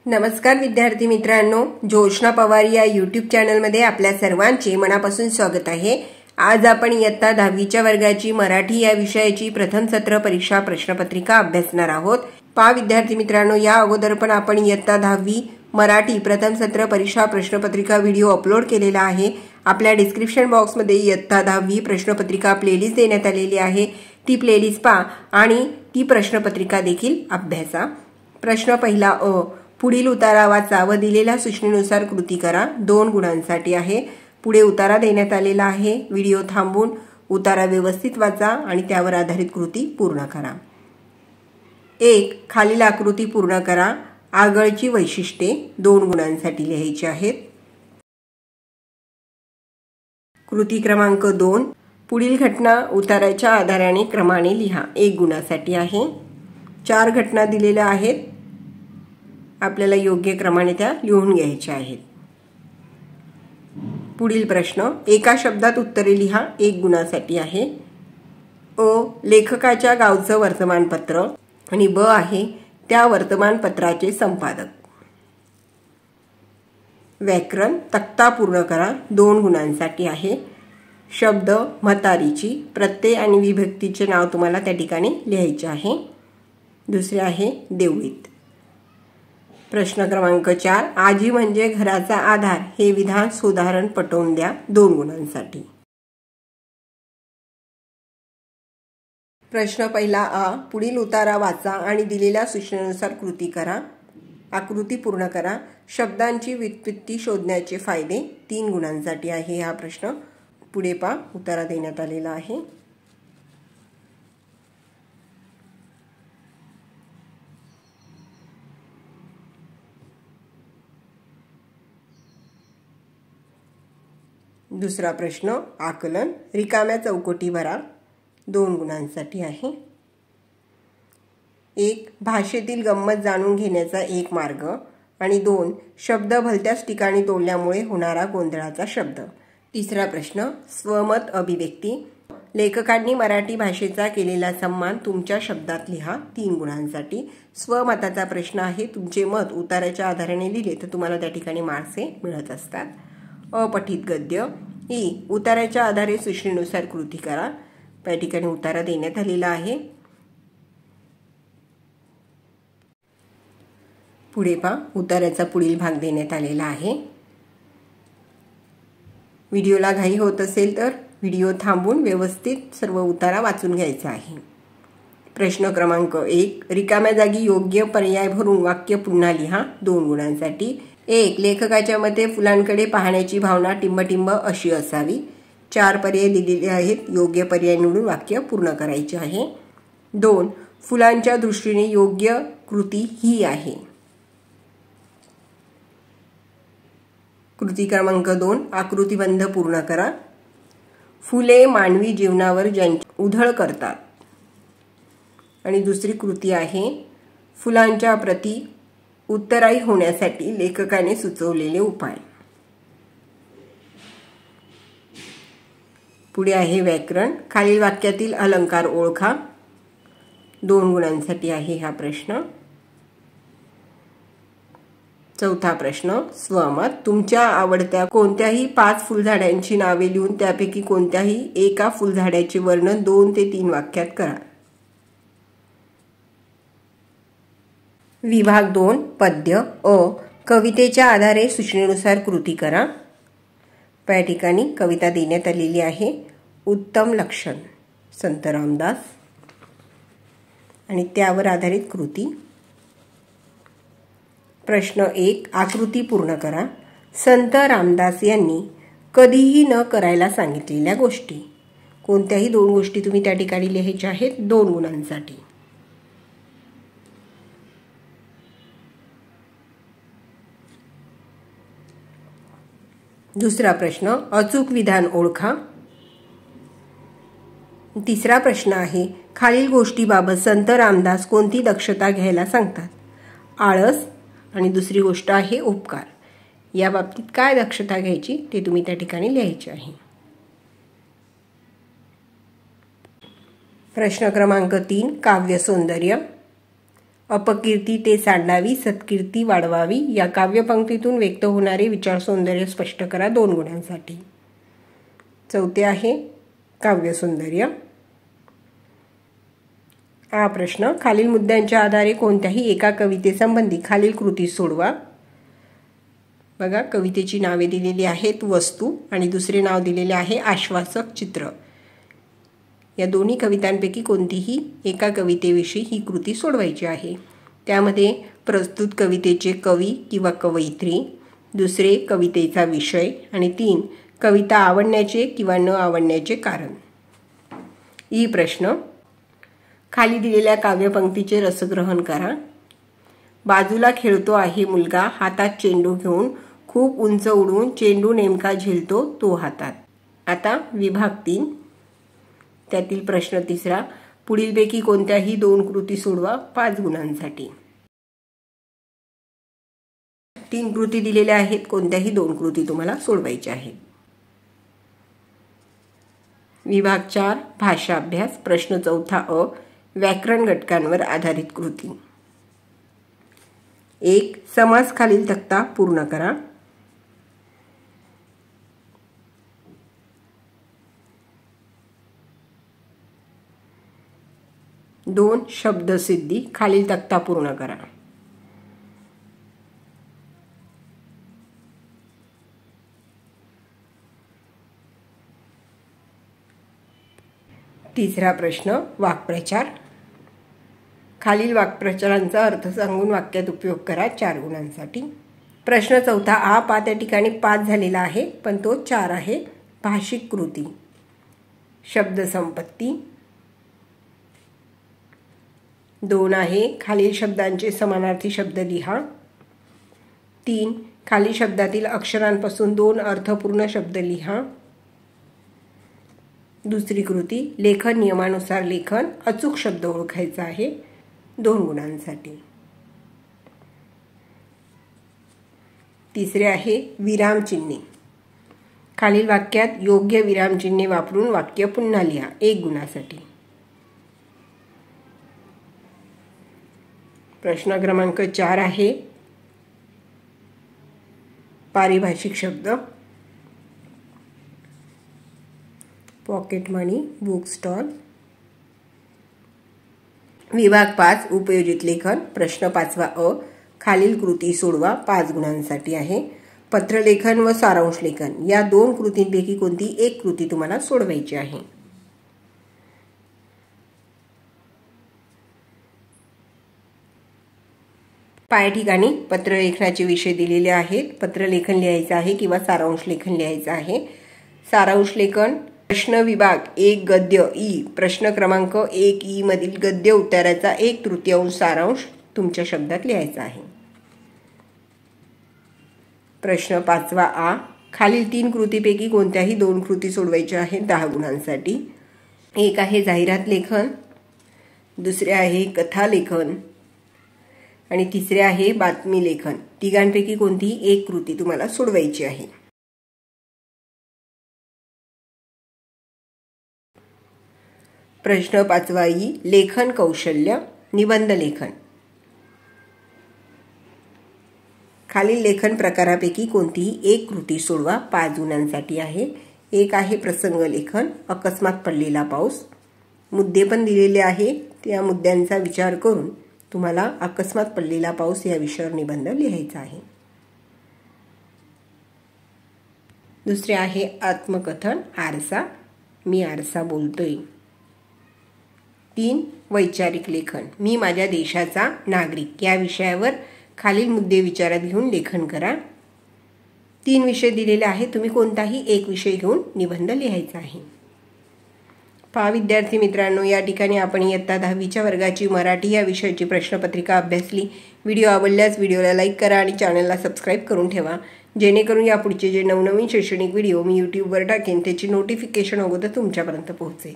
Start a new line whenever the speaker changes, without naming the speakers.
नमस्कार विद्यार्थी मित्रांनो, जोशना पवार या यूट्यूब चॅनलमध्ये आपल्या सर्वांचे मनापासून स्वागत आहे। आज आपण इयत्ता 10वीच्या वर्गाची मराठी या विषयाची प्रथम सत्र परीक्षा प्रश्नपत्रिका अभ्यासणार आहोत। पहा विद्यार्थी मित्रांनो, या अगोदर पण आपण इयत्ता 10वी मराठी प्रथम सत्र परीक्षा प्रश्नपत्रिका व्हिडिओ अपलोड केलेला आहे। आपल्या डिस्क्रिप्शन बॉक्समध्ये इयत्ता 10वी प्रश्नपत्रिका प्लेलिस्ट देण्यात आलेली आहे। ती प्लेलिस्ट पहा आणि ती प्रश्नपत्रिका देखील अभ्यासा। प्रश्न पहिला अ, पुढील उतारा वाचा व दिलेल्या सूचनेनुसार कृती करा। 2 गुणांसाठी आहे। पुढे उतारा देण्यात आलेला आहे। व्हिडिओ थांबवून उतारा व्यवस्थित वाचा आणि त्यावर आधारित कृती पूर्ण करा। 1. खालील आकृती पूर्ण करा। आगळची वैशिष्ट्ये 2 गुणांसाठी लिहायची आहेत। कृती क्रमांक 2. पुढील घटना उताराच्या आधाराने क्रमाने लिहा। 1 गुणासाठी आहे। 4 घटना दिलेल्या आहेत, आपल्याला योग्य क्रमाने त्या लिहून घ्यायच्या आहेत। पुढील प्रश्न, एका शब्दात उत्तरे लिहा। 1 गुणासाठी आहे। अ, लेखकाच्या गावचं वर्तमानपत्र आणि ब आहे त्या वर्तमानपत्राचे संपादक। व्याकरण तक्ता पूर्ण करा। 2 गुणांसाठी आहे। शब्द म्हातारीची, प्रत्यय आणि विभक्तीचे नाव तुम्हाला त्या ठिकाणी लिहायचे आहे। दुसरे आहे देवळीत। प्रश्न क्रमांक 4. आजी म्हणजे घराचा आधार हे विधान सुधारण पटवून द्या। 2 गुणांसाठी। प्रश्न पहिला आ, पुढील उतारा वाचा आणि दिलेल्या सूचनेनुसार कृती करा। आकृती पूर्ण करा। शब्दांची व्युत्पत्ती शोधण्याचे फायदे 3 गुणांसाठी आहे हा प्रश्न। पुढे पहा, उतारा देण्यात आलेला आहे। दुसरा प्रश्न, आकलन रिकाम्या चौकटी भरा। 2 गुणांसाठी आहे। 1. भाषेतील गंमत जाणून घेण्याचा एक मार्ग आणि 2. शब्द भलत्याच ठिकाणी तोडल्यामुळे होणारा गोंधळाचा शब्द। तिसरा प्रश्न, स्वमत अभिव्यक्ती लेखकांनी मराठी भाषेचा केलेला सन्मान तुमच्या शब्दात लिहा। 3 गुणांसाठी। स्वमताचा प्रश्न आहे। तुमचे मत उताराच्या आधाराने लिहिले तर तुम्हाला त्या ठिकाणी मार्क्स मिळत असतात। अपठित गद्य ई, उताराच्या आधारे सूचनेनुसार कृती करा। त्या ठिकाणी उतारा देण्यात आलेला आहे। पुढे पहा, उताराचा पुढील भाग देण्यात आलेला आहे। व्हिडिओला घाई होत असेल तर व्हिडिओ थांबवून व्यवस्थित सर्व उतारा वाचून घ्यायचा आहे। प्रश्न क्रमांक 1. रिकाम्या जागी योग्य पर्याय भरून वाक्य पुन्हा लिहा। 2 गुणांसाठी। 1. लेखकाच्या मते फुलांकडे पाहण्याची भावना टिंबटिंब अशी असावी। 4 पर्याय दिलेले आहेत, योग्य पर्याय निवडून वाक्य पूर्ण करायचे आहे। 2. फुलांच्या दृष्टीने योग्य कृती ही आहे। कृती क्रमांक 2. आकृतिबंध पूर्ण करा। फुले मानवी जीवनावर ज्यांची उधळ करतात। आणि दुसरी कृती आहे फुलांच्या प्रती उत्तराई होण्यासाठी लेखकाने सुचवलेले उपाय। पुढे आहे व्याकरण, खालील वाक्यातील अलंकार ओळखा। 2 गुणांसाठी आहे हा प्रश्न। चौथा प्रश्न, स्वमत तुमच्या आवडत्या कोणत्याही 5 फुलझाडांची नावे लिहून त्यापैकी कोणत्याही एका फुलझाडाचे वर्णन 2 ते 3 वाक्यात करा। विभाग 2 पद्य अ, कवितेच्या आधारे सूचनेनुसार कृती करा। या ठिकाणी कविता देण्यात आलेली आहे। उत्तम लक्षण संत रामदास आणि त्यावर आधारित कृती। प्रश्न 1. आकृती पूर्ण करा। संत रामदास यांनी कधीही न करायला सांगितलेल्या गोष्टी। कोणत्याही 2 गोष्टी तुम्ही त्या ठिकाणी लिहायच्या आहेत। 2 गुणांसाठी। दुसरा प्रश्न, अचूक विधान ओळखा। तिसरा प्रश्न आहे, खालील गोष्टीबाबत संत रामदास कोणती दक्षता घ्यायला सांगतात। आळस आणि दुसरी गोष्ट आहे उपकार। या बाबतीत काय दक्षता घ्यायची ते तुम्ही त्या ठिकाणी लिहायचे आहे। प्रश्न क्रमांक 3, काव्य सौंदर्य अपकीर्ती ते सांडावी, सत्कीर्ती वाढवावी या काव्यपंक्तीतून व्यक्त होणारे विचार सौंदर्य स्पष्ट करा 2 गुणांसाठी. चौथे आहे काव्यसौंदर्य. हा प्रश्न खालील मुद्द्यांच्या आधारे कोणत्याही एका कवितेसंबंधी खालील कृती सोडवा. बघा, कवितेची नावे दिलेली आहेत वस्तू आणि दुसरे नाव दिलेले आहे आश्वासक चित्र. या दोन्ही कवितांपैकी कोणतीही एका कवितेविषयी ही कृती सोडवायची आहे. त्यामध्ये प्रस्तुत कवितेचे कवी किंवा कवयित्री, दुसरे कवितेचा विषय आणि 3 कविता आवडण्याचे किंवा न आवडण्याचे कारण. ई प्रश्न. खाली दिलेल्या काव्यपंक्तीचे रसग्रहण करा. बाजूला खेळतो आहे मुलगा हातात चेंडू घेऊन, खूप उंच उडून चेंडू नेमका झेलतो तो हातात. आता विभाग 3 त्यातील प्रश्न 3. पुढीलपैकी कोणत्याही 2 कृती सोडवा 5 गुणांसाठी. 3 कृती दिलेल्या आहेत, कोणत्याही 2 कृती तुम्हाला सोडवायच्या आहेत. विभाग 4 भाषा अभ्यास. प्रश्न 4 अ व्याकरण घटकांवर आधारित कृती. 1 समास खालील तक्ता पूर्ण करा. 2 शब्दसिद्धी खालील तक्ता पूर्ण करा. 3 प्रश्न वाक्प्रचार. खालील वाक्प्रचारांचा अर्थ सांगून वाक्यात उपयोग करा 4 गुणांसाठी. प्रश्न 4 आ पा त्या ठिकाणी 5 झालेला आहे पण तो 4 आहे. भाषिक कृती. शब्दसंपत्ती 2 आहे. खालील शब्दांचे समानार्थी शब्द लिहा. 3 खालील शब्दातील अक्षरांपासून 2 अर्थपूर्ण शब्द लिहा. दुसरी कृती लेखन नियमानुसार लेखन. अचूक शब्द ओळखायचा आहे 2 गुणांसाठी. 3 आहे विरामचिन्हे. खालील वाक्यात योग्य विरामचिन्हे वापरून वाक्य पुन्हा लिहा 1 गुणासाठी. प्रश्न क्रमांक 4 आहे पारिभाषिक शब्द. पॉकेट मनी, बुक स्टॉल. विभाग 5 उपयोजित लेखन. प्रश्न 5 अ खालील कृती सोडवा 5 गुणांसाठी आहे. पत्रलेखन व सारांश लेखन या 2 कृतींपैकी कोणती एक कृती तुम्हाला सोडवायची आहे. पाय ठिकाणी पत्रलेखनाचे विषय दिलेले आहेत. पत्रलेखन लिहायचं आहे किंवा सारांश लेखन लिहायचं आहे. सारांश लेखन प्रश्न विभाग 1 गद्य ई. प्रश्न क्रमांक 1 ई मधील गद्य उत्तराचा 1/3 सारांश तुमच्या शब्दात लिहायचा आहे. प्रश्न 5 आ खालील 3 कृतीपैकी कोणत्याही 2 कृती सोडवायच्या आहेत 10 गुणांसाठी. 1 आहे जाहिरात लेखन, दुसरे आहे कथा लेखन आणि 3 आहे बातमी लेखन. तिघांपैकी कोणतीही एक कृती तुम्हाला सोडवायची आहे. प्रश्न 5 ई लेखन कौशल्य निबंध लेखन. खालील लेखन प्रकारापैकी कोणतीही एक कृती सोडवा 5 गुणांसाठी आहे. 1 आहे प्रसंग लेखन. अकस्मात पडलेला पाऊस. मुद्दे पण दिलेले आहे. त्या मुद्द्यांचा विचार करून तुम्हाला अकस्मात पडलेला पाऊस या विषयावर निबंध लिहायचा आहे. दुसरे आहे आत्मकथन आरसा. मी आरसा बोलतोय. 3 वैचारिक लेखन. मी माझ्या देशाचा नागरिक या विषयावर खालील मुद्दे विचारात घेऊन लेखन करा. 3 विषय दिलेले आहेत. तुम्ही कोणताही एक विषय घेऊन निबंध लिहायचा आहे. पहा विद्यार्थी मित्रांनो, या ठिकाणी आपण इयत्ता 10वीच्या वर्गाची मराठी या विषयाची प्रश्नपत्रिका अभ्यासली. व्हिडिओ आवडल्यास व्हिडिओला लाईक करा आणि चॅनलला सबस्क्राईब करून ठेवा, जेणेकरून यापुढचे जे नवनवीन शैक्षणिक व्हिडिओ मी यूट्यूबवर टाकेन त्याची नोटिफिकेशन अगोदर तुमच्यापर्यंत पोहोचेल.